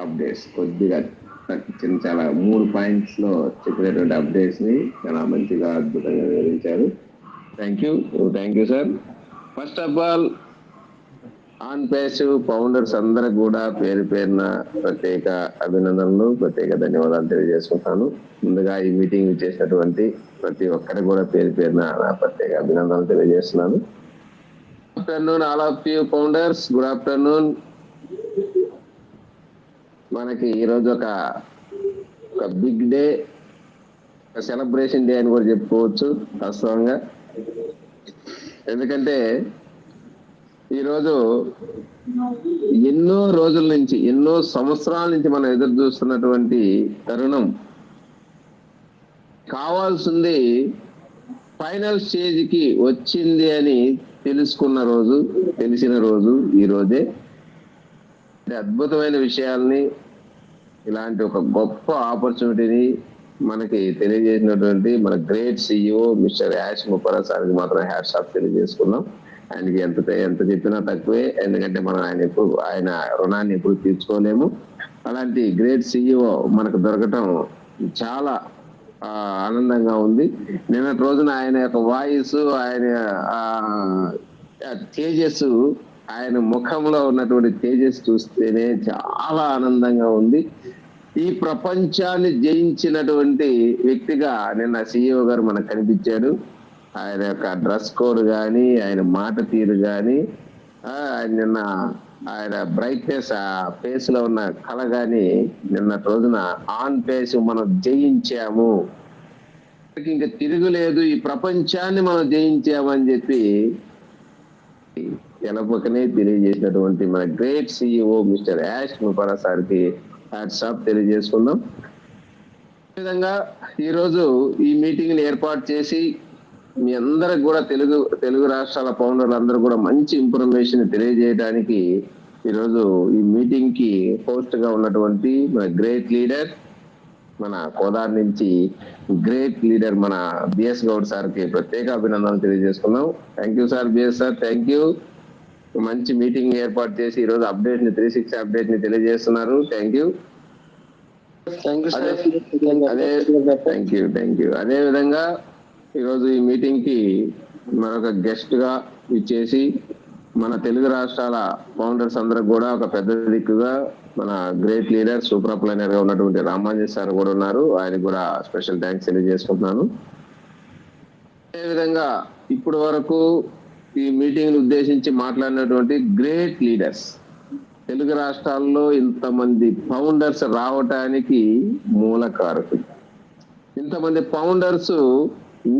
Updates కొద్దిగా చాలా 3 points లో చెప్పినటువంటి అప్డేట్స్ ని చాలా మంచిగా అద్భుతంగా వివరించారు. Thank you sir. First of all on passive founders అందరికి కూడా పేరు పేరున ప్రత్యేక అభినందనలు, ప్రత్యేక ధన్యవాదాలు తెలియజేసుకుంటాను. ముందుగా ఈ మీటింగ్ చేసినటువంటి ప్రతి ఒక్కరికి కూడా పేరు పేరున ప్రత్యేక అభినందనలు తెలియజేస్తున్నాను. Good afternoon all of you founders, good afternoon. మనకి ఈరోజు ఒక బిగ్ డే, సెలబ్రేషన్ డే అని కూడా చెప్పుకోవచ్చు వాస్తవంగా. ఎందుకంటే ఈరోజు ఎన్నో రోజుల నుంచి, ఎన్నో సంవత్సరాల నుంచి మనం ఎదురు చూస్తున్నటువంటి తరుణం కావాల్సింది ఫైనల్ స్టేజ్ కి వచ్చింది అని తెలుసుకున్న రోజు, తెలిసిన రోజు ఈ రోజే. అద్భుతమైన విషయాల్ని, ఇలాంటి ఒక గొప్ప ఆపర్చునిటీని మనకి తెలియజేసినటువంటి మన గ్రేట్ సిఇఓ మిస్టర్ యాష్ ముప్పరా సార్కి మాత్రం హ్యాట్స్ ఆఫ్ తెలియజేసుకున్నాం. ఆయనకి ఎంత చెప్పినా తక్కువే, ఎందుకంటే మనం ఆయన రుణాన్ని ఎప్పుడు తీర్చుకోలేము. అలాంటి గ్రేట్ సిఇఓ మనకు దొరకటం చాలా ఆనందంగా ఉంది. నిన్నటి రోజున ఆయన యొక్క వాయిస్, ఆయన తేజస్సు, ఆయన ముఖంలో ఉన్నటువంటి తేజస్సు చూస్తేనే చాలా ఆనందంగా ఉంది. ఈ ప్రపంచాన్ని జయించినటువంటి వ్యక్తిగా నిన్న సిఇఓ గారు మనకు కనిపించాడు. ఆయన యొక్క డ్రెస్ కోడ్ కానీ, ఆయన మాట తీరు కానీ, నిన్న ఆయన బ్రైట్నెస్, ఆ ఫేస్ లో ఉన్న కళ కానీ, నిన్నటి రోజున ఆన్ ఫేస్ మనం జయించాము, ఇంకా తిరుగులేదు, ఈ ప్రపంచాన్ని మనం జయించామని చెప్పి తెలపకనే తెలియజేసినటువంటి మన గ్రేట్ సిఇఓ మిస్టర్ యాష్ ముప్పరా సార్కి హ్యాట్స్ ఆఫ్ తెలియజేసుకుందాం. ఈ విధంగా ఈరోజు ఈ మీటింగ్ ని ఏర్పాటు చేసి మీ అందరికి కూడా తెలుగు రాష్ట్రాల ఫౌండర్లు అందరూ కూడా మంచి ఇన్ఫర్మేషన్ తెలియజేయడానికి ఈరోజు ఈ మీటింగ్ కి హోస్ట్ గా ఉన్నటువంటి మన గ్రేట్ లీడర్, మన కోదాడ నుంచి గ్రేట్ లీడర్ మన బిఎస్ గౌడ్ సార్కి ప్రత్యేక అభినందనలు తెలియజేసుకున్నాం. Thank you sir, B S sir, thank you. మంచి మీటింగ్ ఏర్పాటు చేసి ఈరోజు అప్డేట్ ని 360 అప్డేట్ ని తెలియజేస్తున్నారు. Thank you. అదే విధంగా ఈరోజు ఈ మీటింగ్ కి మరొక గెస్ట్ గా ఇచ్చేసి మన తెలుగు రాష్ట్రాల ఫౌండర్స్ అందరికి కూడా ఒక పెద్ద దిక్కుగా మన గ్రేట్ లీడర్, సూపర్ అప్లైనర్ గా ఉన్నటువంటి రామాంజన్ సార్ కూడా ఉన్నారు. ఆయనకు కూడా స్పెషల్ థ్యాంక్స్ తెలియజేసుకుంటున్నాను. అదేవిధంగా ఇప్పటి వరకు ఈ మీటింగ్ ఉద్దేశించి మాట్లాడినటువంటి గ్రేట్ లీడర్స్, తెలుగు రాష్ట్రాల్లో ఇంతమంది ఫౌండర్స్ రావటానికి మూలకారకులు, ఇంతమంది ఫౌండర్స్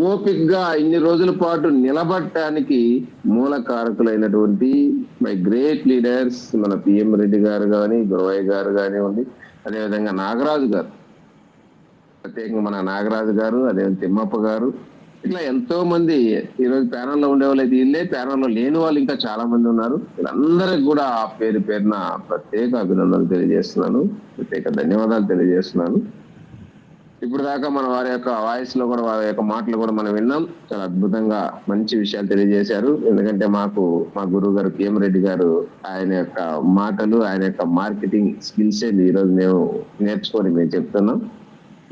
ఓపిక్గా ఇన్ని రోజుల పాటు నిలబడటానికి మూలకారకులైనటువంటి మై గ్రేట్ లీడర్స్, మన పిఎం రెడ్డి గారు కానీ, గురవయ్య గారు కానివ్వండి, అదేవిధంగా నాగరాజు గారు, ప్రత్యేకంగా మన నాగరాజు గారు, అదే తిమ్మప్ప గారు, ఇట్లా ఎంతో మంది ఈరోజు ప్యానల్లో ఉండేవాళ్ళు అయితే ఇల్లే, ప్యానల్లో లేని వాళ్ళు ఇంకా చాలా మంది ఉన్నారు. వీళ్ళందరికి కూడా పేరు పేరున ప్రత్యేక అభినందనలు తెలియజేస్తున్నాను, ప్రత్యేక ధన్యవాదాలు తెలియజేస్తున్నాను. ఇప్పుడు దాకా మన వారి యొక్క వాయిస్ లో కూడా, వారి యొక్క మాటలు కూడా మనం విన్నాం. చాలా అద్భుతంగా మంచి విషయాలు తెలియజేశారు. ఎందుకంటే మా గురువు గారు పిఎం రెడ్డి గారు, ఆయన యొక్క మాటలు, ఆయన యొక్క మార్కెటింగ్ స్కిల్స్ ఈరోజు మేము నేర్చుకొని మేము చెప్తున్నాం.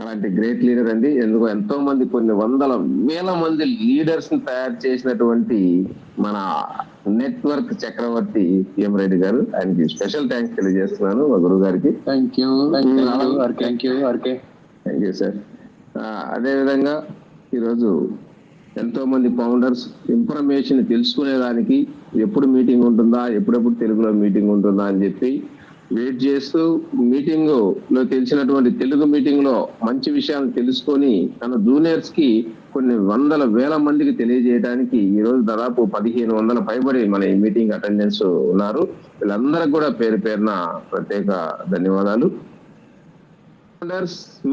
అలాంటి గ్రేట్ లీడర్ అండి. ఎందుకు ఎంతో మంది, కొన్ని వందల వేల మంది లీడర్స్ ని తయారు చేసినటువంటి మన నెట్వర్క్ చక్రవర్తి పిఎం రెడ్డి గారు, ఆయనకి స్పెషల్ థ్యాంక్స్ తెలియజేస్తున్నాను మా గురువు గారికి. Thank you sir. అదేవిధంగా ఈరోజు ఎంతో మంది ఫౌండర్స్ ఇన్ఫర్మేషన్ తెలుసుకునేదానికి ఎప్పుడు మీటింగ్ ఉంటుందా, ఎప్పుడెప్పుడు తెలుగులో మీటింగ్ ఉంటుందా అని చెప్పి వెయిట్ చేస్తూ, మీటింగ్ లో తెలిసినటువంటి తెలుగు మీటింగ్ లో మంచి విషయాలు తెలుసుకొని తన జూనియర్స్ కి కొన్ని వందల వేల మందికి తెలియజేయడానికి ఈ రోజు దాదాపు 1500 పైబడి మన ఈ మీటింగ్ అటెండెన్స్ ఉన్నారు. వీళ్ళందరికీ కూడా పేరు పేరున ప్రత్యేక ధన్యవాదాలు.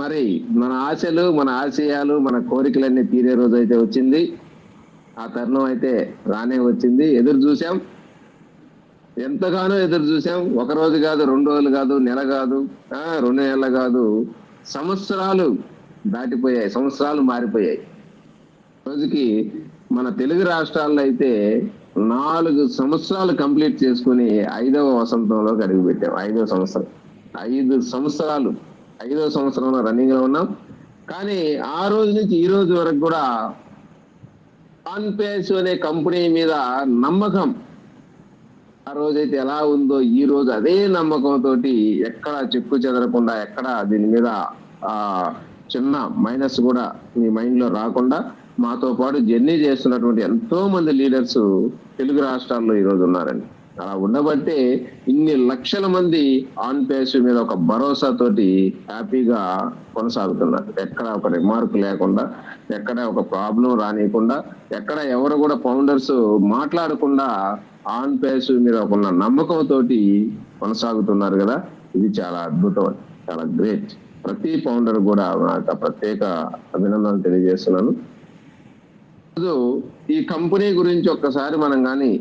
మరి మన ఆశలు, మన ఆశయాలు, మన కోరికలన్నీ తీరే రోజు అయితే వచ్చింది. ఆ తరుణం అయితే రానే వచ్చింది. ఎదురు చూసాం, ఎంతగానో ఎదురు చూసాం. ఒక రోజు కాదు, 2 రోజులు కాదు, నెల కాదు, 2 నెలలు కాదు, సంవత్సరాలు దాటిపోయాయి, సంవత్సరాలు మారిపోయాయి. రోజుకి మన తెలుగు రాష్ట్రాల్లో అయితే 4 సంవత్సరాలు కంప్లీట్ చేసుకుని 5వ వసంతంలోకి అడుగు పెట్టాం. 5వ సంవత్సరం 5 సంవత్సరాలు 5వ సంవత్సరంలో రన్నింగ్ లో ఉన్నాం. కానీ ఆ రోజు నుంచి ఈ రోజు వరకు కూడా ఆన్పేస్ అనే కంపెనీ మీద నమ్మకం ఆ రోజైతే ఎలా ఉందో ఈ రోజు అదే నమ్మకంతో ఎక్కడ చెక్కు చెదరకుండా, ఎక్కడ దీని మీద ఆ చిన్న మైనస్ కూడా మీ మైండ్ లో రాకుండా మాతో పాటు జర్నీ చేస్తున్నటువంటి ఎంతో మంది లీడర్స్ తెలుగు రాష్ట్రాల్లో ఈ రోజు ఉన్నారండి. అలా ఉండబట్టే ఇన్ని లక్షల మంది ఆన్ పేస్ మీద ఒక భరోసాతోటి హ్యాపీగా కొనసాగుతున్నారు. ఎక్కడ ఒక రిమార్క్ లేకుండా, ఎక్కడ ఒక ప్రాబ్లం రానియకుండా, ఎక్కడ ఎవరు కూడా ఫౌండర్స్ మాట్లాడకుండా ఆన్ పేస్ మీద ఉన్న నమ్మకంతో కొనసాగుతున్నారు కదా. ఇది చాలా అద్భుతం, చాలా గ్రేట్. ప్రతి ఫౌండర్ కూడా నాకు ప్రత్యేక అభినందనలు తెలియజేస్తున్నాను. ఈ కంపెనీ గురించి ఒక్కసారి మనం కానీ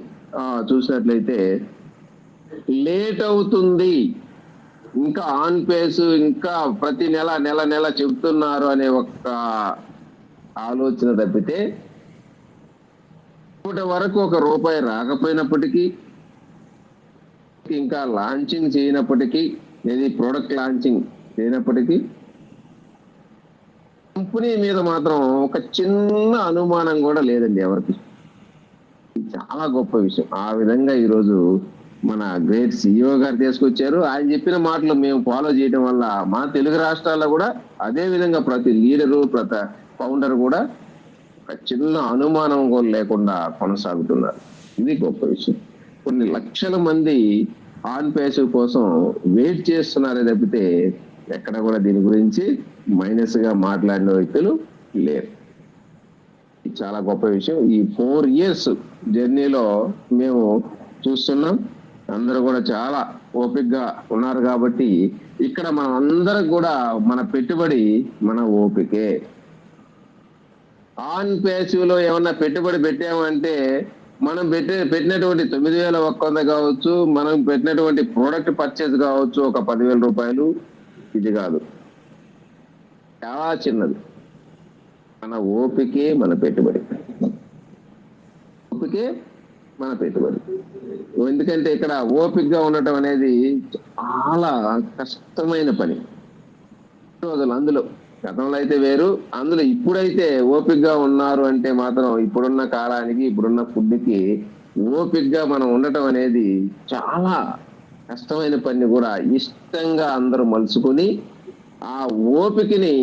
చూసినట్లయితే, లేట్ అవుతుంది ఇంకా ఆన్ పేస్ ఇంకా ప్రతి నెల చెబుతున్నారు అనే ఒక ఆలోచన తప్పితే ఇప్పటి వరకు ₹1 రాకపోయినప్పటికీ, ఇంకా లాంచింగ్ చేయనప్పటికీ, ఏది ప్రొడక్ట్ లాంచింగ్ చేయనప్పటికీ కంపెనీ మీద మాత్రం ఒక చిన్న అనుమానం కూడా లేదండి ఎవరికి. చాలా గొప్ప విషయం. ఆ విధంగా ఈరోజు మన గ్రేట్ CEO గారు తీసుకొచ్చారు. ఆయన చెప్పిన మాటలు మేము ఫాలో చేయడం వల్ల మా తెలుగు రాష్ట్రాల్లో కూడా అదే విధంగా ప్రతి లీడరు, ప్రతి ఫౌండర్ కూడా ఒక చిన్న అనుమానం కూడా లేకుండా కొనసాగుతున్నారు. ఇది గొప్ప విషయం. కొన్ని లక్షల మంది ఆన్ పేస్ కోసం వెయిట్ చేస్తున్నారే తప్పితే ఎక్కడ కూడా దీని గురించి మైనస్ గా మాట్లాడిన వ్యక్తులు లేరు. చాలా గొప్ప విషయం. ఈ 4 years జర్నీలో మేము చూస్తున్నాం. అందరూ కూడా చాలా ఓపికగా ఉన్నారు కాబట్టి ఇక్కడ మనం అందరం కూడా మన పెట్టుబడి మన ఓపికే. ఆన్ పేసివ్ లో ఏమన్నా పెట్టుబడి పెట్టామంటే మనం పెట్టినటువంటి 9,100 కావచ్చు, మనం పెట్టినటువంటి ప్రోడక్ట్ పర్చేజ్ కావచ్చు ఒక ₹10,000, ఇది కాదు, చాలా చిన్నది. మన ఓపికే మన పెట్టుబడి, ఓపికే మన పెట్టుబడి. ఎందుకంటే ఇక్కడ ఓపికగా ఉండటం అనేది చాలా కష్టమైన పని. రోజులు అందులో గతంలో అయితే వేరు, అందులో ఇప్పుడైతే ఓపికగా ఉన్నారు అంటే మాత్రం ఇప్పుడున్న కాలానికి, ఇప్పుడున్న ఫుడ్కి ఓపికగా మనం ఉండటం అనేది చాలా కష్టమైన పని కూడా ఇష్టంగా అందరూ మలుచుకొని ఆ ఓపికని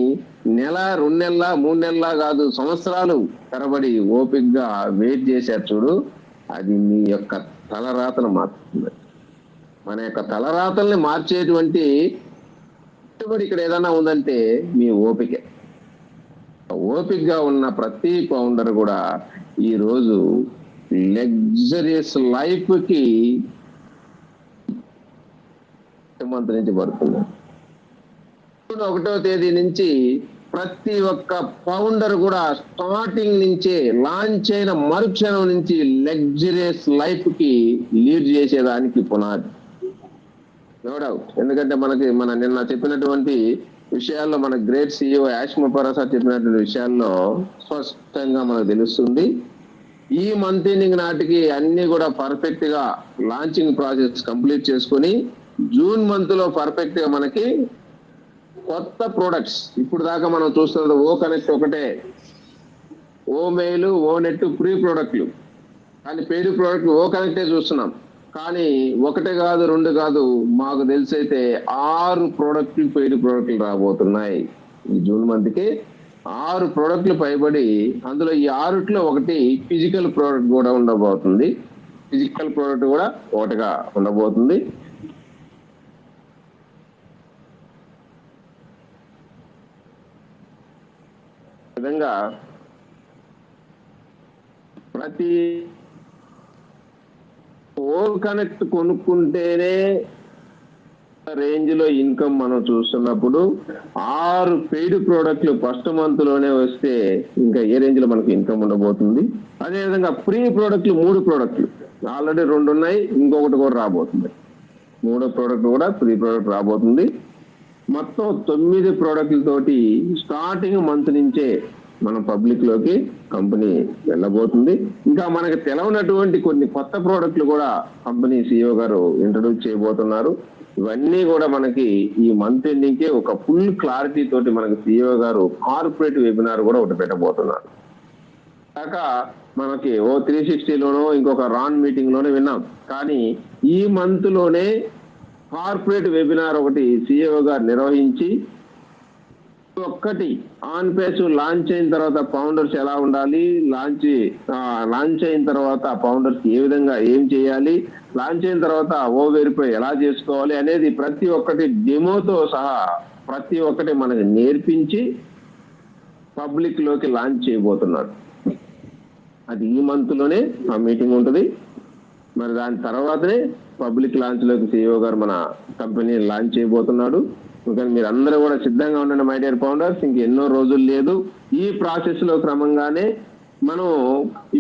1 2 నెలల 3 నెలల కాదు, సంవత్సరాలు తరబడి ఓపికగా వెయిట్ చేశారు చూడు, అది మీ యొక్క తలరాతను మార్చుతుంది. మన యొక్క తలరాతల్ని మార్చేటువంటి పెట్టుబడి ఇక్కడ ఏదైనా ఉందంటే మీ ఓపికే. ఓపికగా ఉన్న ప్రతి ఫౌండర్ కూడా ఈ రోజు లగ్జరియస్ లైఫ్ కి మంత్రించబడుతుంది. 1వ తేదీ నుంచి ప్రతి ఒక్క ఫౌండర్ కూడా స్టార్టింగ్ నుంచే, లాంచ్ అయిన మరుక్షణం నుంచి లగ్జరియస్ లైఫ్ కి లీడ్ చేసేదానికి పునాది. No doubt. ఎందుకంటే మన నిన్న చెప్పినటువంటి విషయాల్లో, మన గ్రేట్ CEO యాష్మ ప్రసాద్ చెప్పినటువంటి విషయాల్లో స్పష్టంగా మనకు తెలుస్తుంది. ఈ మంత్ ఎండింగ్ నాటికి అన్ని కూడా పర్ఫెక్ట్ గా లాంచింగ్ ప్రాసెస్ కంప్లీట్ చేసుకుని జూన్ మంత్ లో పర్ఫెక్ట్ గా మనకి కొత్త ప్రొడక్ట్స్, ఇప్పుడు దాకా మనం చూస్తున్నది ఓ కనెక్ట్ ఒకటే, ఓ మెయిల్, ఓ నెట్ ఫ్రీ ప్రోడక్ట్లు, కానీ పెయిడ్ ప్రోడక్ట్ ఓ కనెక్టే చూస్తున్నాం. కానీ 1 కాదు 2 కాదు, మాకు తెలిసైతే 6 ప్రోడక్ట్లు, పెయిడ్ ప్రోడక్ట్లు రాబోతున్నాయి. ఈ జూన్ మంత్ కి 6 ప్రోడక్ట్లు పైబడి, అందులో ఈ 6ట్లో ఒకటి ఫిజికల్ ప్రోడక్ట్ కూడా ఉండబోతుంది. ఫిజికల్ ప్రోడక్ట్ కూడా ఒకటిగా ఉండబోతుంది. విధంగా ప్రతి ఓ కనెక్ట్ కొనుక్కుంటేనే రేంజ్ లో ఇన్కమ్ మనం చూస్తున్నప్పుడు 6 పెయిడ్ ప్రోడక్ట్లు ఫస్ట్ మంత్ లోనే వస్తే ఇంకా ఏ రేంజ్ లో మనకి ఇన్కమ్ ఉండబోతుంది. అదేవిధంగా ఫ్రీ ప్రోడక్ట్లు 3 ప్రోడక్ట్లు, ఆల్రెడీ 2 ఉన్నాయి, ఇంకొకటి కూడా రాబోతుంది. 3వ ప్రోడక్ట్ కూడా ఫ్రీ ప్రోడక్ట్ రాబోతుంది. మొత్తం 9 ప్రోడక్ట్లతోటి స్టార్టింగ్ మంత్ నుంచే మనం పబ్లిక్ లోకి కంపెనీ వెళ్ళబోతుంది. ఇంకా మనకు తెలవనటువంటి కొన్ని కొత్త ప్రోడక్ట్లు కూడా కంపెనీ సిఇఓ గారు ఇంట్రడ్యూస్ చేయబోతున్నారు. ఇవన్నీ కూడా మనకి ఈ మంత్ ఎండింగ్ కి ఒక ఫుల్ క్లారిటీ తోటి మనకి సిఇఓ గారు కార్పొరేట్ వెబినార్ కూడా ఒకటి పెట్టబోతున్నారు. కాక మనకి 360లోనో ఇంకొక రాన్ మీటింగ్ లోనే విన్నాం. కానీ ఈ మంత్ లోనే కార్పొరేట్ వెబినార్ ఒకటి సిఇఓ గారు నిర్వహించి ఒక్కటి ఆన్ పేజ్ లాంచ్ అయిన తర్వాత ఫౌండర్స్ ఎలా ఉండాలి, లాంచ్ అయిన తర్వాత ఫౌండర్స్ ఏ విధంగా ఏం చేయాలి, లాంచ్ అయిన తర్వాత వెరిఫై ఎలా చేసుకోవాలి అనేది ప్రతి ఒక్కటి డెమోతో సహా ప్రతి ఒక్కటి మనకి నేర్పించి పబ్లిక్ లోకి లాంచ్ చేయబోతున్నారు. అది ఈ మంత్ లోనే ఆ మీటింగ్ ఉంటుంది. మరి దాని తర్వాతనే పబ్లిక్ లాంచ్ లోకి సిఇఓ గారు మన కంపెనీని లాంచ్ చేయబోతున్నాడు. కానీ మీరు అందరూ కూడా సిద్ధంగా ఉండండి మై డియర్ ఫౌండర్స్. ఎన్నో రోజులు లేదు. ఈ ప్రాసెస్ లో క్రమంగానే మనం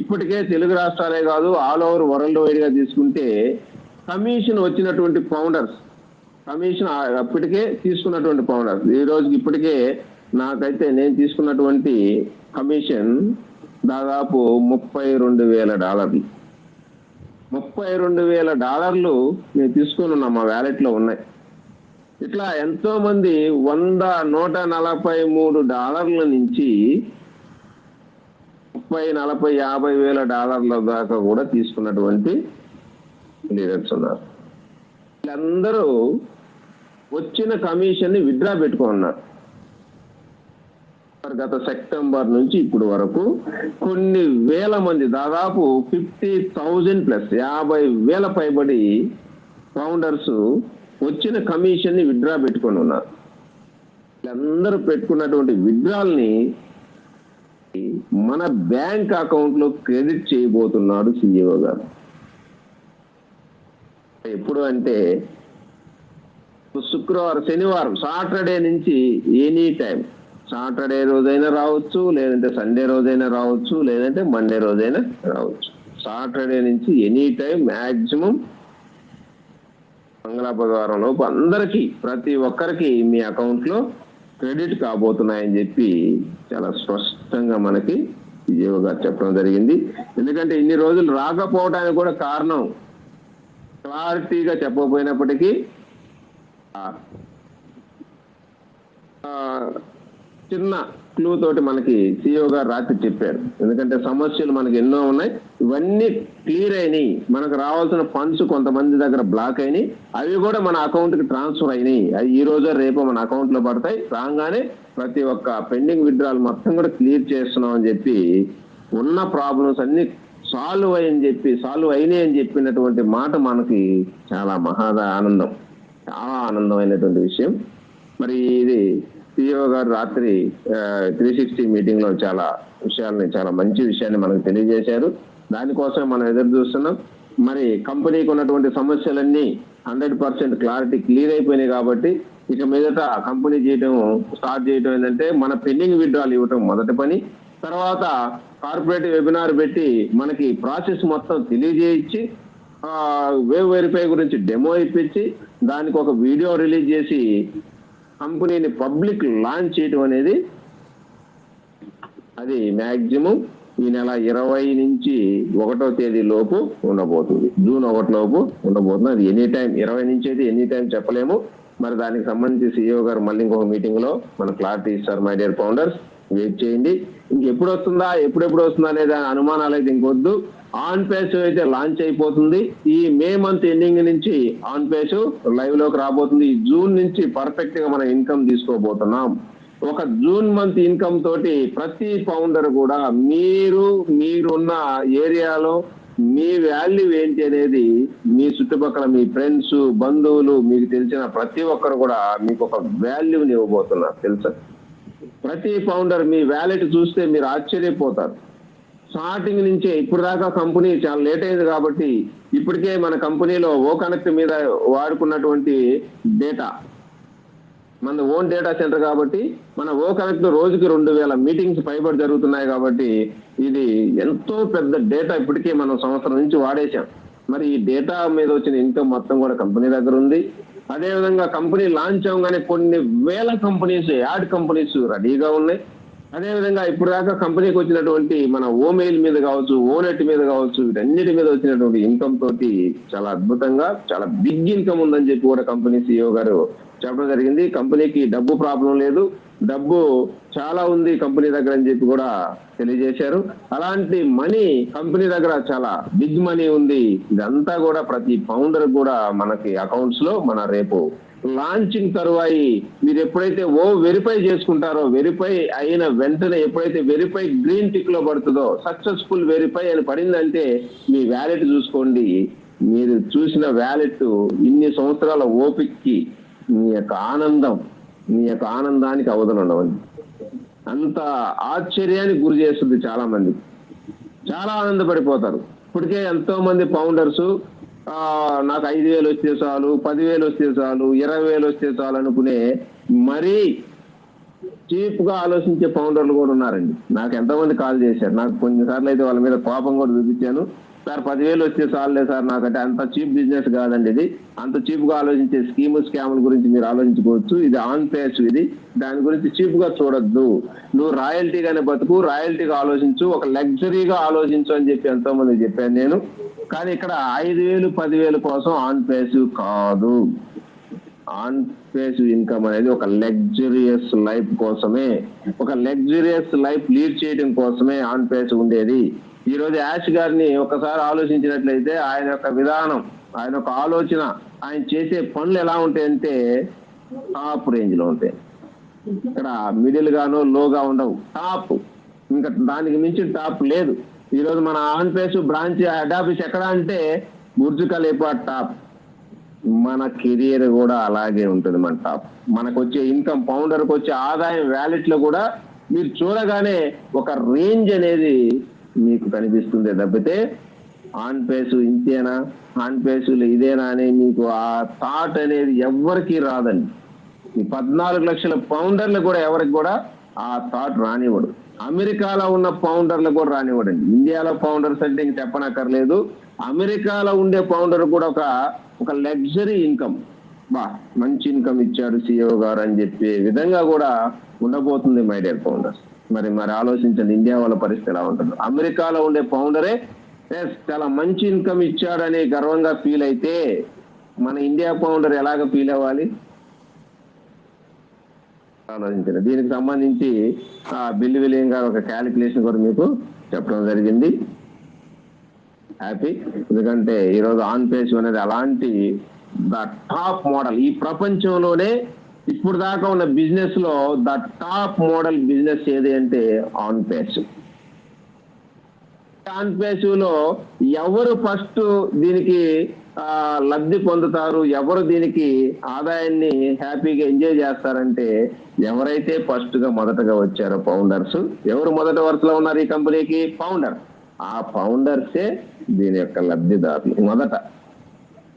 ఇప్పటికే తెలుగు రాష్ట్రాలే కాదు ఆల్ ఓవర్ వరల్డ్ వైడ్ గా తీసుకుంటే కమిషన్ వచ్చినటువంటి ఫౌండర్స్, కమిషన్ అప్పటికే తీసుకున్నటువంటి ఫౌండర్స్ ఈ రోజుకి ఇప్పటికే నాకైతే నేను తీసుకున్నటువంటి కమిషన్ దాదాపు $32,000. $32,000 నేను తీసుకుని ఉన్నా, మా వ్యాలెట్ లో ఉన్నాయి. ఇట్లా ఎంతో మంది $143 నుంచి $30,000, $40,000, $50,000 దాకా కూడా తీసుకున్నటువంటి లీడర్స్ ఉన్నారు. వీళ్ళందరూ వచ్చిన కమిషన్ ని విత్డ్రా పెట్టుకున్నారు. గత సెప్టెంబర్ నుంచి ఇప్పుడు వరకు కొన్ని వేల మంది, దాదాపు 50,000 ప్లస్ 50,000 పైబడి ఫౌండర్స్ వచ్చిన కమిషన్ ని విత్డ్రా పెట్టుకొని ఉన్నారు. వీళ్ళందరూ పెట్టుకున్నటువంటి విత్డ్రాల్ని మన బ్యాంక్ అకౌంట్ లో క్రెడిట్ చేయబోతున్నాడు సిఇఓ గారు. ఎప్పుడు అంటే శుక్రవారం, శనివారం, సాటర్డే నుంచి ఎనీ టైం, సాటర్డే రోజైనా రావచ్చు, లేదంటే సండే రోజైనా రావచ్చు, లేదంటే మండే రోజైనా రావచ్చు. సాటర్డే నుంచి ఎనీ టైం మ్యాక్సిమం మంగళ బుధవారం లోపు అందరికీ ప్రతి ఒక్కరికి మీ అకౌంట్ లో క్రెడిట్ కాబోతున్నాయని చెప్పి చాలా స్పష్టంగా మనకి సిఇఓ గారు చెప్పడం జరిగింది. ఎందుకంటే ఇన్ని రోజులు రాకపోవడానికి కూడా కారణం క్లారిటీగా చెప్పకపోయినప్పటికీ చిన్న క్లూ తోటి మనకి సిఇఓ గారు రాత్రి చెప్పారు. ఎందుకంటే సమస్యలు మనకి ఎన్నో ఉన్నాయి, ఇవన్నీ క్లియర్ అయినాయి. మనకు రావాల్సిన ఫండ్స్ కొంతమంది దగ్గర బ్లాక్ అయినాయి, అవి కూడా మన అకౌంట్ కి ట్రాన్స్ఫర్ అయినాయి. అవి ఈ రోజు రేపు మన అకౌంట్ లో పడతాయి. రాగానే ప్రతి ఒక్క పెండింగ్ విత్డ్రాల్ మొత్తం కూడా క్లియర్ చేస్తున్నాం అని చెప్పి, ఉన్న ప్రాబ్లమ్స్ అన్ని సాల్వ్ అయినాయి అని చెప్పినటువంటి మాట మనకి చాలా ఆనందం, చాలా ఆనందమైనటువంటి విషయం. మరి ఇది సిఇఓ గారు రాత్రి 360 మీటింగ్ లో చాలా మంచి విషయాన్ని మనకు తెలియజేశారు. దానికోసం మనం ఎదురు చూస్తున్నాం. మరి కంపెనీకి ఉన్నటువంటి సమస్యలన్నీ 100% క్లారిటీ క్లియర్ అయిపోయినాయి కాబట్టి ఇక మీదట కంపెనీ స్టార్ట్ చేయడం ఏంటంటే మన పెండింగ్ విత్డ్రాల్ ఇవ్వటం మొదటి పని. తర్వాత కార్పొరేట్ వెబినార్ పెట్టి మనకి ప్రాసెస్ మొత్తం తెలియజేయించి వేవ్ వెరిఫై గురించి డెమో ఇప్పించి దానికి ఒక వీడియో రిలీజ్ చేసి కంపెనీని పబ్లిక్ లాంచ్ చేయడం అనేది అది మ్యాక్సిమం ఈ నెల 20 నుంచి 1వ తేదీ లోపు ఉండబోతుంది. జూన్ 1 లోపు ఉండబోతుంది. అది ఎనీ టైం, 20 నుంచి అయితే ఎనీ టైం చెప్పలేము. మరి దానికి సంబంధించి సిఇఓ గారు మళ్ళీ ఇంకొక మీటింగ్ లో మన క్లారిటీ ఇస్తారు. మై డియర్ ఫౌండర్స్, వెయిట్ చేయండి. ఇంకెప్పుడు వస్తుందా, ఎప్పుడెప్పుడు వస్తుందా అనేది అనుమానాలు అయితే ఇంకొద్దు. ఆన్ పేజ్ అయితే లాంచ్ అయిపోతుంది. ఈ మే మంత్ ఎండింగ్ నుంచి ఆన్ పేజ్ లైవ్ లోకి రాబోతుంది. ఈ జూన్ నుంచి పర్ఫెక్ట్ గా మనం ఇన్కమ్ తీసుకోబోతున్నాం. ఒక జూన్ మంత్ ఇన్కమ్ తోటి ప్రతి ఫౌండర్ కూడా మీరున్న ఏరియాలో మీ వాల్యూ ఏంటి అనేది మీ చుట్టుపక్కల మీ ఫ్రెండ్స్, బంధువులు, మీకు తెలిసిన ప్రతి ఒక్కరు కూడా మీకు ఒక వాల్యూని ఇవ్వబోతున్నారు. తెలుసా, ప్రతి ఫౌండర్ మీ వ్యాలెట్ చూస్తే మీరు ఆశ్చర్యపోతారు. స్టార్టింగ్ నుంచే ఇప్పుడు దాకా కంపెనీ చాలా లేట్ అయింది కాబట్టి ఇప్పటికే మన కంపెనీలో కనెక్ట్ మీద వాడుకున్నటువంటి డేటా, మన ఓన్ డేటా సెంటర్ కాబట్టి మన కనెక్ట్ రోజుకి 2,000 మీటింగ్స్ పైబడి జరుగుతున్నాయి కాబట్టి ఇది ఎంతో పెద్ద డేటా ఇప్పటికే మనం సంవత్సరం నుంచి వాడేశాం. మరి ఈ డేటా మీద వచ్చిన ఇన్కమ్ మొత్తం కూడా కంపెనీ దగ్గర ఉంది. అదేవిధంగా కంపెనీ లాంచ్ అవగానే కొన్ని వేల కంపెనీస్, యాడ్ కంపెనీస్ రెడీగా ఉన్నాయి. అదేవిధంగా ఇప్పుడు దాకా కంపెనీకి వచ్చినటువంటి మన ఓమెయిల్ మీద కావచ్చు, ఓనెట్ మీద కావచ్చు, వీటన్నిటి మీద వచ్చినటువంటి ఇన్కమ్ తోటి చాలా అద్భుతంగా చాలా బిగ్ ఇన్కమ్ ఉందని చెప్పి కూడా కంపెనీ సిఇఓ గారు చెప్పడం జరిగింది. కంపెనీకి డబ్బు ప్రాబ్లం లేదు, డబ్బు చాలా ఉంది కంపెనీ దగ్గర అని చెప్పి కూడా తెలియజేశారు. అలాంటి మనీ కంపెనీ దగ్గర చాలా బిగ్ మనీ ఉంది. ఇదంతా కూడా ప్రతి ఫౌండర్ కూడా మనకి అకౌంట్స్ లో మన రేపు లాంచింగ్ తరువాయి మీరు ఎప్పుడైతే వెరిఫై చేసుకుంటారో, వెరిఫై అయిన వెంటనే ఎప్పుడైతే వెరిఫై గ్రీన్ టిక్ లో పడుతుందో, సక్సెస్ఫుల్ వెరిఫై అని పడిందంటే మీ వ్యాలెట్ చూసుకోండి. మీరు చూసిన వ్యాలెట్ ఇన్ని సంవత్సరాల ఓపిక్కి మీ యొక్క ఆనందానికి అవధులు ఉండవండి. అంత ఆశ్చర్యానికి గురి చేస్తుంది. చాలా మంది చాలా ఆనందపడిపోతారు. ఇప్పటికే ఎంతో మంది ఫౌండర్స్ నాకు 5,000 వస్తే చాలు, 10,000 వస్తే చాలు, 20,000 వస్తే చాలు అనుకునే మరీ చీప్ గా ఆలోచించే ఫౌండర్లు కూడా ఉన్నారండి. నాకు ఎంతోమంది కాల్ చేశారు. నాకు కొన్నిసార్లు అయితే వాళ్ళ మీద కోపం కూడా చూపించాను. సార్ 10,000 వస్తే చాలులే సార్, నాకంటే అంత చీప్ బిజినెస్ కాదండి ఇది. అంత చీప్ గా ఆలోచించే స్కాముల గురించి మీరు ఆలోచించుకోవచ్చు. ఇది ఆన్ పేస్, ఇది దాని గురించి చీప్ గా చూడొద్దు. నువ్వు రాయల్టీగానే బతుకు, రాయల్టీగా ఆలోచించు, ఒక లగ్జరీగా ఆలోచించు అని చెప్పి ఎంతో మంది చెప్పాను నేను. కానీ ఇక్కడ 5,000 10,000 కోసం ఆన్ పేసివ్ కాదు. ఆన్ పేసివ్ ఇన్కమ్ అనేది ఒక లగ్జరియస్ లైఫ్ కోసమే, ఒక లగ్జరియస్ లైఫ్ లీడ్ చేయడం కోసమే ఆన్ పేసివ్ ఉండేది. ఈ రోజు యాష్ గారిని ఒకసారి ఆలోచించినట్లయితే ఆయన యొక్క విధానం, ఆయన యొక్క ఆలోచన, ఆయన చేసే పనులు ఎలా ఉంటాయంటే టాప్ రేంజ్ లో ఉంటాయి. ఇక్కడ మిడిల్ గానో లోగా ఉండవు, టాప్. ఇంకా దానికి మించి టాప్ లేదు. ఈ రోజు మన on passive branch head office ఎక్కడ అంటే బుర్జ్ ఖలీఫా టాప్. మన కెరియర్ కూడా అలాగే ఉంటుంది. మన టాప్ మనకు వచ్చే ఇన్కమ్, ఫౌండర్కి వచ్చే ఆదాయం వ్యాలెట్ లో కూడా మీరు చూడగానే ఒక రేంజ్ అనేది మీకు కనిపిస్తుంది తప్పితే ఆన్ పేసివ్ ఇంతేనా, ఆన్ పేసివ్ ఇదేనా అని మీకు ఆ థాట్ అనేది ఎవరికి రాదండి. ఈ 14 లక్షల ఫౌండర్లు కూడా ఎవరికి కూడా ఆ థాట్ రానివ్వడు. అమెరికాలో ఉన్న ఫౌండర్లు కూడా రానివ్వడండి. ఇండియాలో ఫౌండర్స్ అంటే ఇంక చెప్పనక్కర్లేదు. అమెరికాలో ఉండే ఫౌండర్ కూడా ఒక లగ్జరీ ఇన్కమ్, మంచి ఇన్కమ్ ఇచ్చాడు సిఇఓ గారు అని చెప్పే విధంగా కూడా ఉండబోతుంది మై డియర్ ఫౌండర్స్. మరి ఆలోచించండి ఇండియా వాళ్ళ పరిస్థితి ఎలా ఉంటుందో. అమెరికాలో ఉండే ఫౌండరే చాలా మంచి ఇన్కమ్ ఇచ్చాడని గర్వంగా ఫీల్ అయితే మన ఇండియా ఫౌండర్ ఎలాగ ఫీల్ అవ్వాలి ఆలోచించండి. దీనికి సంబంధించి బిల్ విలియం గారు ఒక క్యాలిక్యులేషన్ కూడా మీకు చెప్పడం జరిగింది. హ్యాపీ, ఎందుకంటే ఈరోజు ఆన్ పేసివ్ అనేది అలాంటి ద టాప్ మోడల్. ఈ ప్రపంచంలోనే ఇప్పుడు దాకా ఉన్న బిజినెస్ లో ద టాప్ మోడల్ బిజినెస్ ఏది అంటే ఆన్ పేసివ్. ఆన్ పేసివ్ లో ఎవరు ఫస్ట్ దీనికి లబ్ధి పొందుతారు, ఎవరు దీనికి ఆదాయాన్ని హ్యాపీగా ఎంజాయ్ చేస్తారంటే ఎవరైతే ఫస్ట్ గా మొదటగా వచ్చారో ఫౌండర్స్. ఎవరు మొదటి వరుసలో ఉన్నారు ఈ కంపెనీకి? ఫౌండర్. ఆ ఫౌండర్సే దీని యొక్క లబ్ధిదారులు.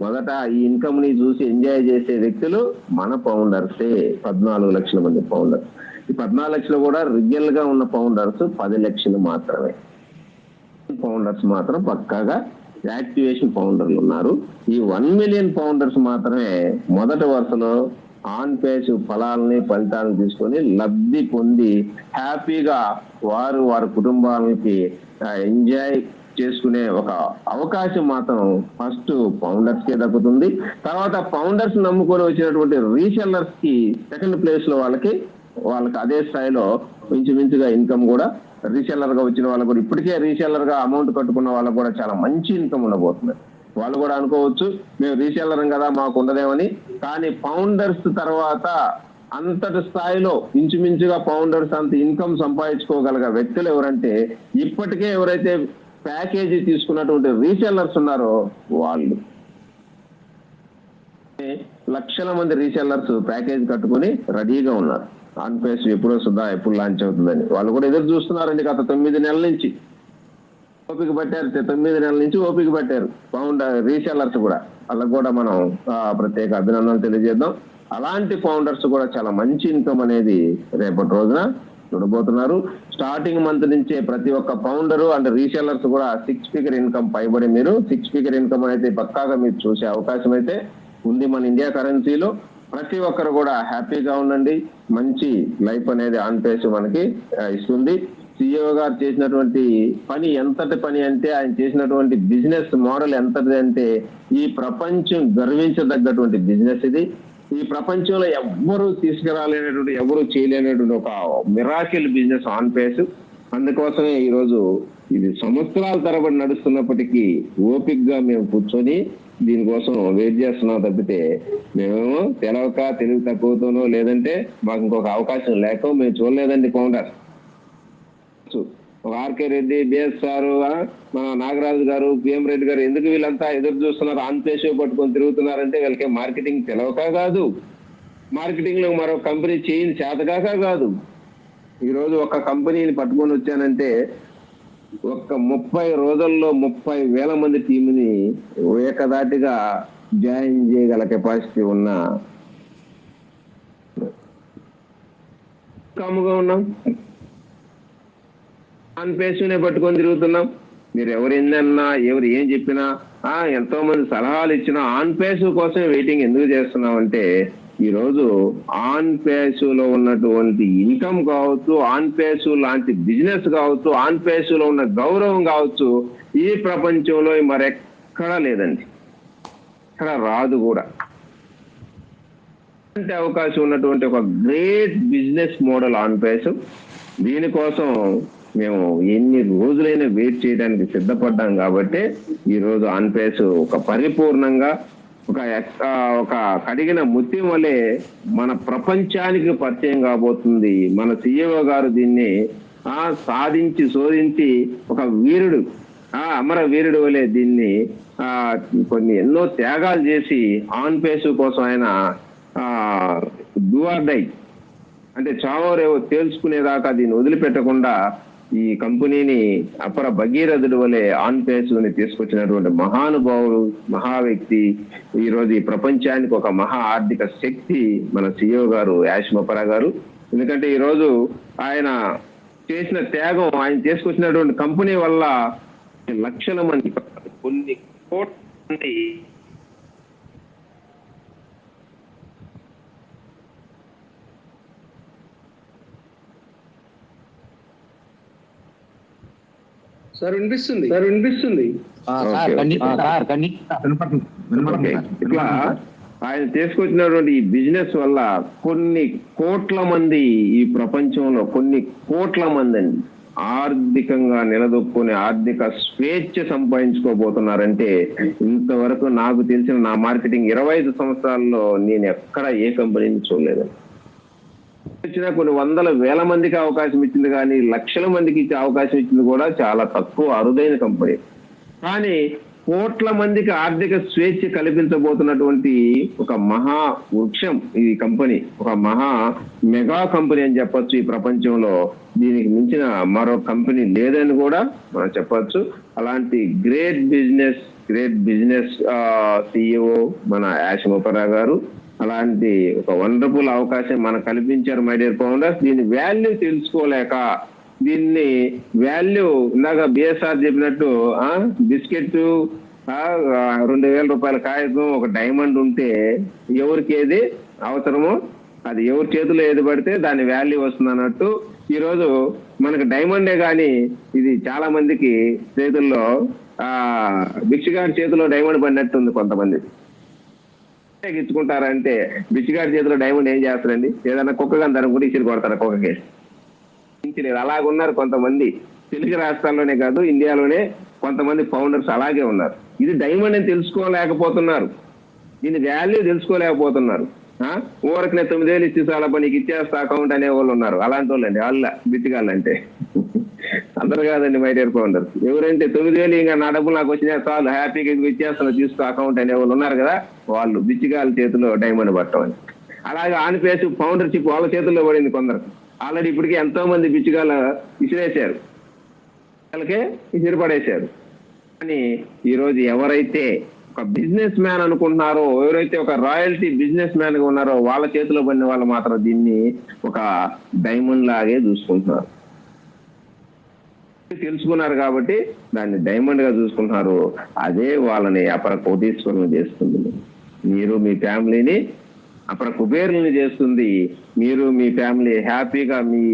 మొదట ఈ ఇన్కమ్ ని చూసి ఎంజాయ్ చేసే వ్యక్తులు మన ఫౌండర్సే. 14 లక్షల మంది ఫౌండర్స్. ఈ 14 లక్షలు కూడా రియల్ గా ఉన్న ఫౌండర్స్ 10 లక్షలు మాత్రమే. ఫౌండర్స్ మాత్రం పక్కాగా యాక్టివేషన్ ఫౌండర్లు ఉన్నారు. ఈ 1 మిలియన్ ఫౌండర్స్ మాత్రమే మొదటి వరుసలో ఆన్ పేసివ్ ఫలితాలను తీసుకొని లబ్ధి పొంది హ్యాపీగా వారి కుటుంబాలకి ఎంజాయ్ చేసుకునే ఒక అవకాశం మాత్రం ఫస్ట్ ఫౌండర్స్ కే దక్కుతుంది. తర్వాత ఫౌండర్స్ నమ్ముకొని వచ్చినటువంటి రీసెల్లర్స్ కి సెకండ్ ప్లేస్ లో వాళ్ళకి అదే స్థాయిలో ఇంచుమించుగా ఇన్కమ్ కూడా రీసెల్లర్ గా వచ్చిన వాళ్ళకు కూడా, ఇప్పటికే రీసెల్లర్ గా అమౌంట్ కట్టుకున్న వాళ్ళకు కూడా చాలా మంచి ఇన్కమ్ ఉండబోతుంది. వాళ్ళు కూడా అనుకోవచ్చు మేము రీసెల్లర్ కదా మాకు ఉండదేమని. కానీ ఫౌండర్స్ తర్వాత అంతటి స్థాయిలో ఇంచుమించుగా ఫౌండర్స్ అంత ఇన్కమ్ సంపాదించుకోగలిగే వ్యక్తులు ఎవరంటే ఇప్పటికే ఎవరైతే ప్యాకేజీ తీసుకున్నటువంటి రీసెల్లర్స్ ఉన్నారో వాళ్ళు. లక్షల మంది రీసెల్లర్స్ ప్యాకేజ్ కట్టుకుని రెడీగా ఉన్నారు. ఆన్ పేసివ్ ఎప్పుడు వస్తుందా, ఎప్పుడు లాంచ్ అవుతుందని వాళ్ళు కూడా ఎదురు చూస్తున్నారండి. గత 9 నెలల నుంచి ఓపిక పట్టారు. 9 నెలల నుంచి ఓపిక పట్టారు ఫౌండర్ రీసెల్లర్స్ కూడా. వాళ్ళకు కూడా మనం ప్రత్యేక అభినందనలు తెలియజేద్దాం. అలాంటి ఫౌండర్స్ కూడా చాలా మంచి ఇన్కమ్ అనేది రేపటి రోజున చూడబోతున్నారు. స్టార్టింగ్ మంత్ నుంచే ప్రతి ఒక్క ఫౌండరు అండ్ రీసెల్లర్స్ కూడా 6 ఫిగర్ ఇన్కమ్ పైబడి మీరు 6 ఫిగర్ ఇన్కమ్ అయితే పక్కాగా మీరు చూసే అవకాశం అయితే ఉంది మన ఇండియా కరెన్సీలో. ప్రతి ఒక్కరు కూడా హ్యాపీగా ఉండండి. మంచి లైఫ్ అనేది ఆన్ పేస్ మనకి ఇస్తుంది. సిఇఓ గారు చేసినటువంటి పని ఎంతటి పని అంటే, ఆయన చేసినటువంటి బిజినెస్ మోడల్ ఎంతటి అంటే ఈ ప్రపంచం గర్వించదగ్గటువంటి బిజినెస్ ఇది. ఈ ప్రపంచంలో ఎవ్వరూ తీసుకురాలేనటువంటి, ఎవరు చేయలేనటువంటి ఒక మిరాకిల్ బిజినెస్ ఆన్ పేస్. అందుకోసమే ఈరోజు ఇది సంవత్సరాల తరబడి నడుస్తున్నప్పటికీ ఓపిక్ గా మేము కూర్చొని దీనికోసం వెయిట్ చేస్తున్నాం తప్పితే మేము తెలవక, తెలివి తక్కువతోనో లేదంటే మాకు ఇంకొక అవకాశం లేక మేము చూడలేదండి. Founder RK Reddy, BS sir, మన నాగరాజు గారు, పిఎం రెడ్డి గారు ఎందుకు వీళ్ళంతా ఎదురు చూస్తున్నారు, ఆన్ పేస్ పట్టుకొని తిరుగుతున్నారంటే వీళ్ళకి మార్కెటింగ్ తెలవక కాదు, మార్కెటింగ్ లో మరో కంపెనీ చేయని చేతకాక కాదు. ఈరోజు ఒక కంపెనీని పట్టుకొని వచ్చానంటే ఒక్క 30 రోజుల్లో 30,000 మంది టీంని ఏకదాటిగా జాయిన్ చేయగల కెపాసిటీ ఉన్న కాముగా ఉన్నాం. ఆన్ పేసునే పట్టుకొని తిరుగుతున్నాం. మీరు ఎవరు ఏందన్నా, ఎవరు ఏం చెప్పినా, ఎంతో మంది సలహాలు ఇచ్చినా ఆన్ పేసు కోసం వెయిటింగ్ ఎందుకు చేస్తున్నాం అంటే, ఈరోజు ఆన్ పేసులో ఉన్నటువంటి ఇన్కమ్ కావచ్చు, ఆన్ పేసు లాంటి బిజినెస్ కావచ్చు, ఆన్ పేసులో ఉన్న గౌరవం కావచ్చు, ఈ ప్రపంచంలో మరెక్కడా లేదండి, ఇక్కడ రాదు కూడా. అంటే అవకాశం ఉన్నటువంటి ఒక great business model on face. దీనికోసం మేము ఎన్ని రోజులైనా వెయిట్ చేయడానికి సిద్ధపడ్డాం కాబట్టి ఈరోజు ఆన్ పేసు ఒక పరిపూర్ణంగా ఒక కడిగిన ముత్యం వలె మన ప్రపంచానికి పరిచయం కాబోతుంది. మన సిఇఓ గారు దీన్ని సాధించి శోధించి ఒక వీరుడు, అమర వీరుడు వలె దీన్ని కొన్ని ఎన్నో త్యాగాలు చేసి ఆన్ పేసు కోసం ఆయన డూ ఆర్ డై అంటే చావోరేవో తేల్చుకునేదాకా దీన్ని వదిలిపెట్టకుండా ఈ కంపెనీని అపర భగీరథుడు వలె ఆన్ పేసుని తీసుకొచ్చినటువంటి మహానుభావుడు, మహా వ్యక్తి, ఈ రోజు ఈ ప్రపంచానికి ఒక మహా ఆర్థిక శక్తి మన సిఇఓ గారు యాష్ మొపరా గారు. ఎందుకంటే ఈ రోజు ఆయన చేసిన త్యాగం, ఆయన తీసుకొచ్చినటువంటి కంపెనీ వల్ల లక్షల మంది, కొన్ని కోట్ల మంది సార్ వినిపిస్తుంది. ఇట్లా ఆయన తీసుకొచ్చినటువంటి ఈ బిజినెస్ వల్ల కొన్ని కోట్ల మంది, ఈ ప్రపంచంలో కొన్ని కోట్ల మంది అండి ఆర్థికంగా నిలదొక్కుని ఆర్థిక స్వేచ్ఛ సంపాదించుకోబోతున్నారంటే, ఇంతవరకు నాకు తెలిసిన నా మార్కెటింగ్ 25 సంవత్సరాల్లో నేను ఎక్కడ ఏ కంపెనీని చూడలేదు. ఇచ్చిన కొన్ని వందల వేల మందికి అవకాశం ఇచ్చింది కానీ లక్షల మందికి ఇచ్చే అవకాశం ఇచ్చింది కూడా చాలా తక్కువ, అరుదైన కంపెనీ. కానీ కోట్ల మందికి ఆర్థిక స్వేచ్ఛ కల్పించబోతున్నటువంటి ఒక మహా వృక్షం ఈ కంపెనీ, ఒక మహా మెగా కంపెనీ అని చెప్పొచ్చు. ఈ ప్రపంచంలో దీనికి మించిన మరో కంపెనీ లేదని కూడా మనం చెప్పొచ్చు. అలాంటి గ్రేట్ బిజినెస్ సిఇఓ మన యాష్ మొపరా గారు అలాంటి ఒక వండర్ఫుల్ అవకాశం మనకు కల్పించారు. మై డియర్ ఫౌండర్స్, దీని వాల్యూ తెలుసుకోలేక, దీన్ని వాల్యూ ఇందాక బిఎస్ఆర్ చెప్పినట్టు బిస్కెట్ 2,000 రూపాయల కాగితం, ఒక డైమండ్ ఉంటే ఎవరికి ఏది అవసరమో అది ఎవరి చేతిలో ఏది పడితే దాని వాల్యూ వస్తుంది అన్నట్టు ఈరోజు మనకు డైమండే కానీ ఇది చాలా మందికి చేతుల్లో భిక్షగాడి చేతిలో డైమండ్ పడినట్టుంది. కొంతమంది ఇచ్చుకుంటారంటే బిచ్చిగాడి చేతిలో డైమండ్ ఏం చేస్తారండి, ఏదైనా కుక్క కానీ దాని కూడా ఇచ్చి కొడతారు, కుక్కకి లేదు. అలాగున్నారు కొంతమంది తెలుగు రాష్ట్రాల్లోనే కాదు ఇండియాలోనే కొంతమంది ఫౌండర్స్ అలాగే ఉన్నారు. ఇది డైమండ్ అని తెలుసుకోలేకపోతున్నారు, దీని వాల్యూ తెలుసుకోలేకపోతున్నారు. ఊరకనే 9,000 ఇచ్చి చాలా పనికి ఇచ్చేస్తా అకౌంట్ అనే వాళ్ళు ఉన్నారు. అలాంటి వాళ్ళండి వాళ్ళ బిచ్చిగాళ్ళంటే. అందరు కాదండి మై డియర్ ఫౌండర్స్. ఎవరంటే 9,000 ఇంకా నా డబ్బులు నాకు వచ్చినా చాలు హ్యాపీగా ఇచ్చేస్తాను తీసుకో అకౌంట్ అనే వాళ్ళు ఉన్నారు కదా, వాళ్ళు బిచ్చిగాళ్ళ చేతిలో డైమండ్ పట్టమని. అలాగే ఆన్ పేస్ ఫౌండర్షిప్ వాళ్ళ చేతుల్లో పడింది కొందరు. ఆల్రెడీ ఇప్పటికీ ఎంతో మంది బిచ్చిగాళ్ళ విసిరేశారు, వాళ్ళకే విసిరిపడేశారు. కానీ ఈరోజు ఎవరైతే ఒక బిజినెస్ మ్యాన్ అనుకుంటున్నారో, ఎవరైతే ఒక రాయల్టీ బిజినెస్ మ్యాన్ గా ఉన్నారో వాళ్ళ చేతిలో పడిన వాళ్ళు మాత్రం దీన్ని ఒక డైమండ్ లాగే చూసుకుంటున్నారు. తెలుసుకున్నారు కాబట్టి దాన్ని డైమండ్ గా చూసుకుంటున్నారు. అదే వాళ్ళని అపర కోటీశ్వరులు చేస్తుంది. మీరు మీ ఫ్యామిలీని అప్పుడు కుబేరుల్ని చేస్తుంది. మీరు మీ ఫ్యామిలీ హ్యాపీగా మీ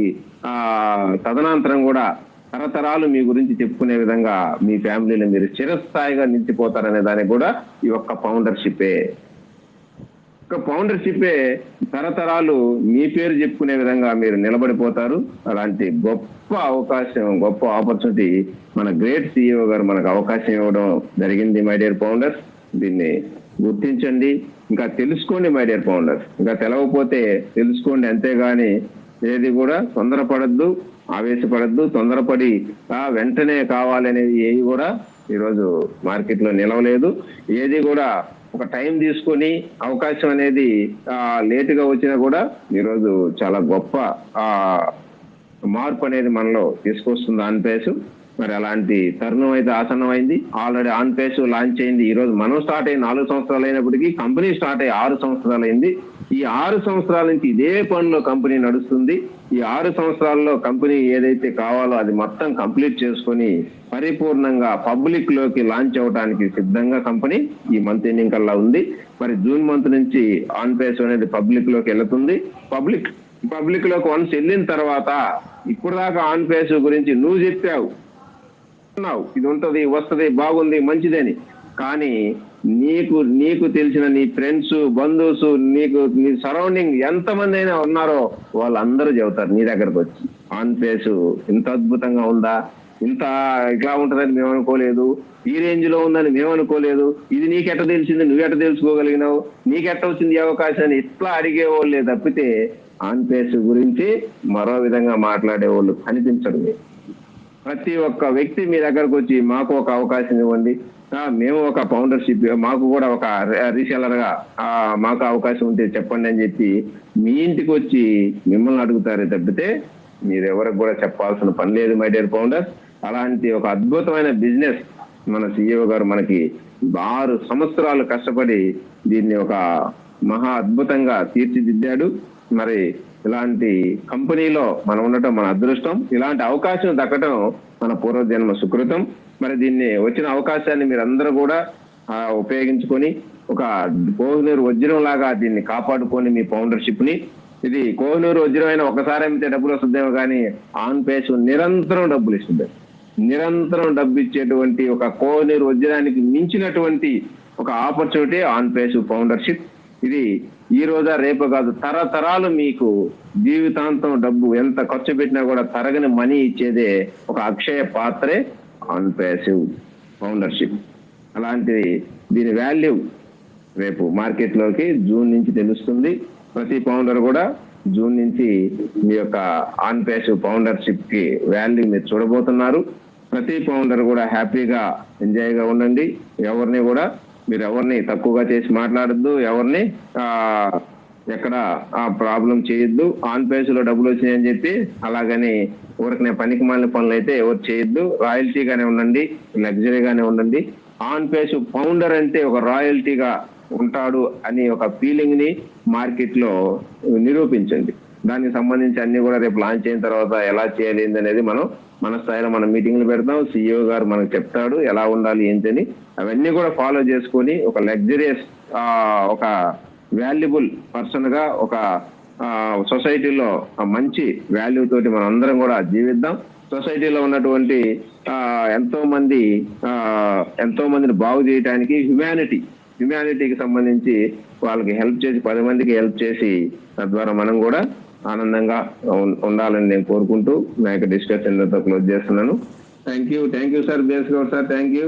తదనంతరం కూడా తరతరాలు మీ గురించి చెప్పుకునే విధంగా మీ ఫ్యామిలీలో మీరు చిరస్థాయిగా నిలిచిపోతారనే దానికి కూడా ఈ ఒక్క ఫౌండర్షిప్పే తరతరాలు మీ పేరు చెప్పుకునే విధంగా మీరు నిలబడిపోతారు. అలాంటి గొప్ప అవకాశం, గొప్ప ఆపర్చునిటీ మన గ్రేట్ సిఇఓ గారు మనకు అవకాశం ఇవ్వడం జరిగింది. మై డియర్ ఫౌండర్స్, దీన్ని గుర్తించండి, ఇంకా తెలుసుకోండి. మై డియర్ ఫౌండర్స్, ఇంకా తెలవకపోతే తెలుసుకోండి, అంతేగాని ఏది కూడా తొందరపడద్దు, ఆవేశపడద్దు. తొందరపడి వెంటనే కావాలనేది ఏది కూడా ఈరోజు మార్కెట్ లో నిలవలేదు. ఏది కూడా ఒక టైం తీసుకొని అవకాశం అనేది లేటుగా వచ్చినా కూడా ఈరోజు చాలా గొప్ప మార్పు అనేది మనలో తీసుకొస్తుంది ఆన్ పేస్. మరి అలాంటి తరుణం అయితే ఆసన్నమైంది. ఆల్రెడీ ఆన్ పేస్ లాంచ్ అయింది. ఈ రోజు మనం స్టార్ట్ అయ్యి 4 సంవత్సరాలు అయినప్పటికీ కంపెనీ స్టార్ట్ అయ్యి 6 సంవత్సరాలు అయింది. ఈ 6 సంవత్సరాల నుంచి ఇదే పనిలో కంపెనీ నడుస్తుంది. ఈ 6 సంవత్సరాల్లో కంపెనీ ఏదైతే కావాలో అది మొత్తం కంప్లీట్ చేసుకొని పరిపూర్ణంగా పబ్లిక్ లోకి లాంచ్ అవడానికి సిద్ధంగా కంపెనీ ఈ మంత్ ఎండింగ్ కల్లా ఉంది. మరి జూన్ మంత్ నుంచి ఆన్ పేస్ అనేది పబ్లిక్ లోకి వెళ్తుంది. పబ్లిక్ లోకి వన్స్ వెళ్ళిన తర్వాత ఇప్పుడు దాకా ఆన్ పేస్ గురించి నువ్వు చెప్పావు, ఇది ఉంటది, వస్తది, బాగుంది, మంచిదని, కానీ నీకు తెలిసిన నీ ఫ్రెండ్స్, బంధువుస్, నీ సరౌండింగ్ ఎంతమంది అయినా ఉన్నారో వాళ్ళందరూ చెబుతారు నీ దగ్గరకు వచ్చి, ఆన్ పేస్ ఇంత అద్భుతంగా ఉందా, ఇంత ఇట్లా ఉంటదని మేము అనుకోలేదు, ఈ రేంజ్ లో ఉందని మేము అనుకోలేదు, ఇది నీకెట్ట తెలిసింది, నువ్వెట్ట తెలుసుకోగలిగినావు, నీకెట్ట వచ్చింది ఈ అవకాశాన్ని, ఇట్లా అడిగేవాళ్ళే తప్పితే ఆన్ పేస్ గురించి మరో విధంగా మాట్లాడేవాళ్ళు కనిపించరు. ప్రతి ఒక్క వ్యక్తి మీ దగ్గరకు వచ్చి మాకు ఒక అవకాశం ఇవ్వండి, మేము ఒక ఫౌండర్షిప్, మాకు కూడా ఒక రీసెలర్ గా మాకు అవకాశం ఉంటే చెప్పండి అని చెప్పి మీ ఇంటికి వచ్చి మిమ్మల్ని అడుగుతారే తప్పితే మీరెవరికి కూడా చెప్పాల్సిన పని లేదు. మై డియర్ ఫౌండర్స్, అలాంటి ఒక అద్భుతమైన బిజినెస్ మన సిఇఓ గారు మనకి 6 సంవత్సరాలు కష్టపడి దీన్ని ఒక మహా అద్భుతంగా తీర్చిదిద్దాడు. మరి ఇలాంటి కంపెనీలో మనం ఉండటం మన అదృష్టం, ఇలాంటి అవకాశం దక్కటం మన పూర్వజన్మ సుకృతం. మరి దీన్ని వచ్చిన అవకాశాన్ని మీరందరూ కూడా ఉపయోగించుకొని ఒక కోహినూరు వజ్రం లాగా దీన్ని కాపాడుకొని మీ ఫౌండర్షిప్ ని, ఇది కోహినూరు వజ్రం అయినా ఒకసారి అమ్మితే డబ్బులు వస్తుందేమో కానీ ఆన్ పేస్ నిరంతరం డబ్బులు ఇస్తుంది. నిరంతరం డబ్బు ఇచ్చేటువంటి ఒక కోహినూరు వజ్రానికి మించినటువంటి ఒక ఆపర్చునిటీ ఆన్ పేస్ ఫౌండర్షిప్. ఇది ఈ రోజా రేపు కాదు, తరతరాలు మీకు జీవితాంతం డబ్బు ఎంత ఖర్చు పెట్టినా కూడా తరగని మనీ ఇచ్చేదే ఒక అక్షయ పాత్రే ఆన్ పేసివ్ ఫౌండర్షిప్. అలాంటి దీని వాల్యూ రేపు మార్కెట్ లోకి జూన్ నుంచి తెలుస్తుంది. ప్రతి ఫౌండర్ కూడా జూన్ నుంచి మీ యొక్క ఆన్ పేసివ్ ఫౌండర్షిప్ కి వాల్యూ మీరు చూడబోతున్నారు. ప్రతి ఫౌండర్ కూడా హ్యాపీగా ఎంజాయ్ గా ఉండండి. మీరు ఎవరిని తక్కువగా చేసి మాట్లాడద్దు, ఎవరిని ఎక్కడ ప్రాబ్లం చేయొద్దు. ఆన్ పేస్ లో డబ్బులు వచ్చినాయని చెప్పి అలాగని ఊరికి పనికి మాలిన పనులు అయితే ఎవరు చేయొద్దు. రాయల్టీగానే ఉండండి, లగ్జరీగానే ఉండండి. ఆన్ పేస్ ఫౌండర్ అంటే ఒక రాయల్టీగా ఉంటాడు అని ఒక ఫీలింగ్ ని మార్కెట్ లో నిరూపించండి. దానికి సంబంధించి అన్ని కూడా రేపు లాంచ్ అయిన తర్వాత ఎలా చేయాలి అనేది మన స్థాయిలో మనం మీటింగ్లు పెడతాం. సిఇఓ గారు మనకు చెప్తాడు ఎలా ఉండాలి ఏంటని. అవన్నీ కూడా ఫాలో చేసుకొని ఒక లగ్జరియస్ ఒక వాల్యుబుల్ పర్సన్ గా ఒక సొసైటీలో మంచి వాల్యూ తోటి మనం అందరం కూడా జీవిద్దాం. సొసైటీలో ఉన్నటువంటి ఎంతో మందిని బాగు చేయడానికి హ్యుమానిటీకి సంబంధించి వాళ్ళకి హెల్ప్ చేసి 10 మందికి హెల్ప్ చేసి తద్వారా మనం కూడా ఆనందంగా ఉండాలని నేను కోరుకుంటూ నా యొక్క డిస్కషన్ క్లోజ్ చేస్తున్నాను. Thank you sir, base Goud sir, thank you.